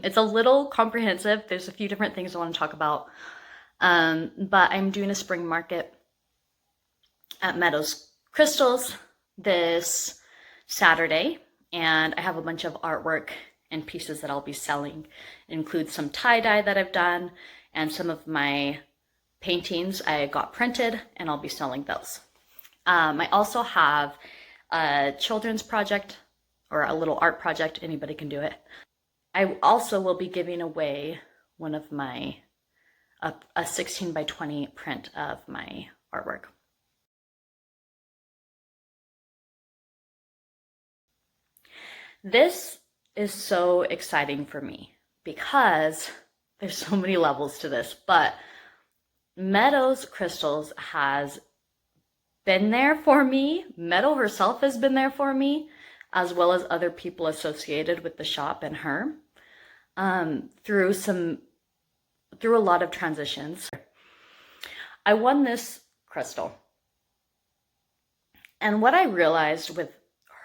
It's a little comprehensive. There's a few different things I want to talk about. But I'm doing a spring market at Meadows Crystals this Saturday, and I have a bunch of artwork and pieces that I'll be selling. It includes some tie-dye that I've done and some of my paintings I got printed, and I'll be selling those. I also have a children's project or a little art project. Anybody can do it. I also will be giving away one of my, a 16 by 20 print of my artwork. This is so exciting for me because there's so many levels to this, but Meadows Crystals has been there for me. Meadow herself has been there for me, as well as other people associated with the shop and her, through a lot of transitions. I won this crystal, and what I realized with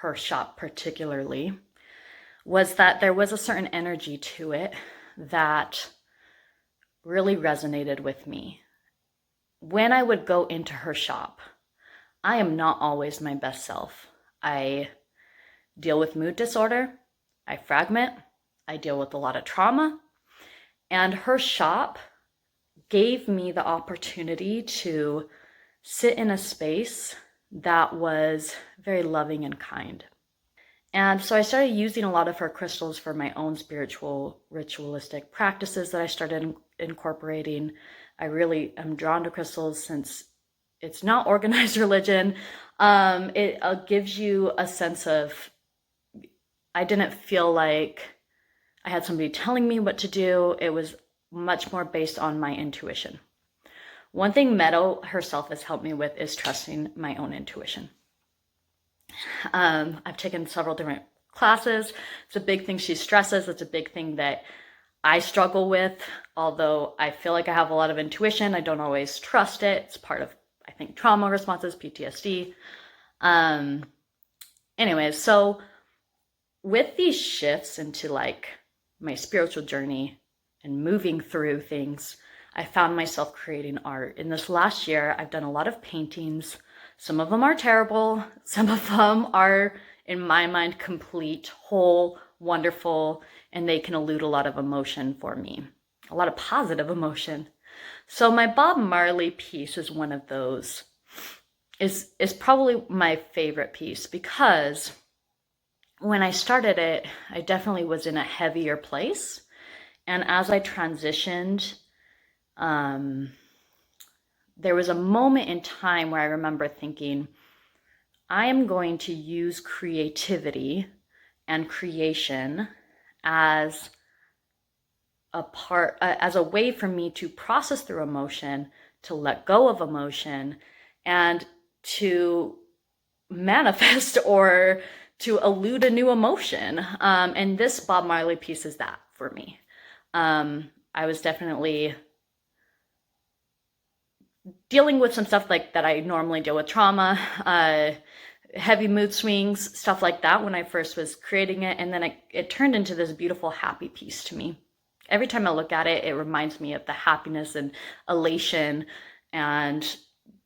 her shop particularly was that there was a certain energy to it that really resonated with me. When I would go into her shop, I am not always my best self. I deal with mood disorder, I fragment, I deal with a lot of trauma, and her shop gave me the opportunity to sit in a space that was very loving and kind. And so I started using a lot of her crystals for my own spiritual, ritualistic practices that I started incorporating. I really am drawn to crystals since it's not organized religion. It gives you a sense of, I didn't feel like I had somebody telling me what to do. It was much more based on my intuition. One thing Meadow herself has helped me with is trusting my own intuition. I've taken several different classes. It's a big thing she stresses. It's a big thing that I struggle with. Although I feel like I have a lot of intuition, I don't always trust it. It's part of, I think, trauma responses, PTSD. Anyways, so with these shifts into like my spiritual journey and moving through things, I found myself creating art. In this last year, I've done a lot of paintings. Some of them are terrible. Some of them are, in my mind, complete, whole, wonderful, and they can elude a lot of emotion for me, a lot of positive emotion. So my Bob Marley piece is one of those. Is probably my favorite piece because when I started it, I definitely was in a heavier place. And as I transitioned, there was a moment in time where I remember thinking, I am going to use creativity and creation as a way for me to process through emotion, to let go of emotion, and to manifest or to elude a new emotion. And this Bob Marley piece is that for me. I was definitely dealing with some stuff like that I normally deal with, trauma, heavy mood swings, stuff like that when I first was creating it. And then it turned into this beautiful, happy piece to me. Every time I look at it, it reminds me of the happiness and elation and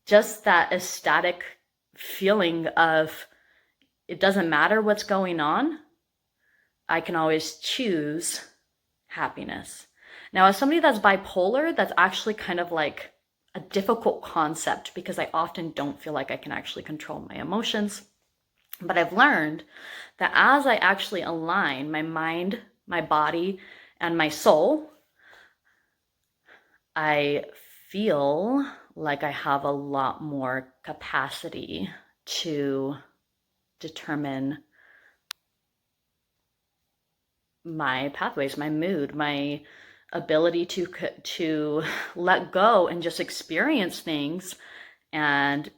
just that ecstatic feeling of it doesn't matter what's going on. I can always choose happiness. Now, as somebody that's bipolar, that's actually kind of like a difficult concept because I often don't feel like I can actually control my emotions. But I've learned that as I actually align my mind, my body, and my soul, I feel like I have a lot more capacity to determine my pathways, my mood, my ability to let go and just experience things. And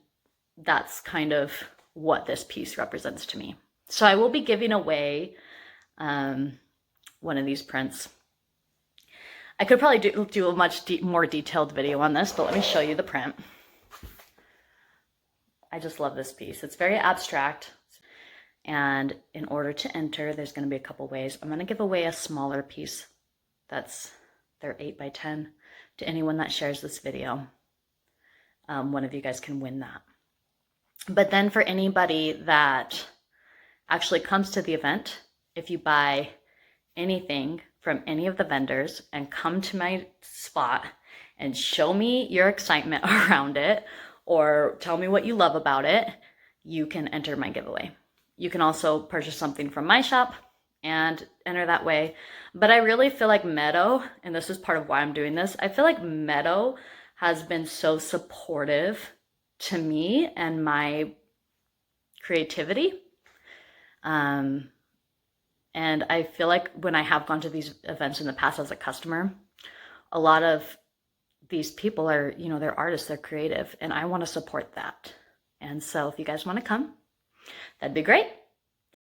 that's kind of what this piece represents to me. So I will be giving away one of these prints. I could probably do a much more detailed video on this, but let me show you the print. I just love this piece. It's very abstract. And in order to enter, there's going to be a couple ways. I'm going to give away a smaller piece they're 8 by 10. To anyone that shares this video, one of you guys can win that. But then for anybody that actually comes to the event, if you buy anything from any of the vendors and come to my spot and show me your excitement around it or tell me what you love about it, you can enter my giveaway. You can also purchase something from my shop and enter that way. But I really feel like Meadow, and this is part of why I'm doing this, I feel like Meadow has been so supportive to me and my creativity. And I feel like when I have gone to these events in the past as a customer, a lot of these people are, you know, they're artists, they're creative, and I want to support that. And so if you guys want to come, that'd be great.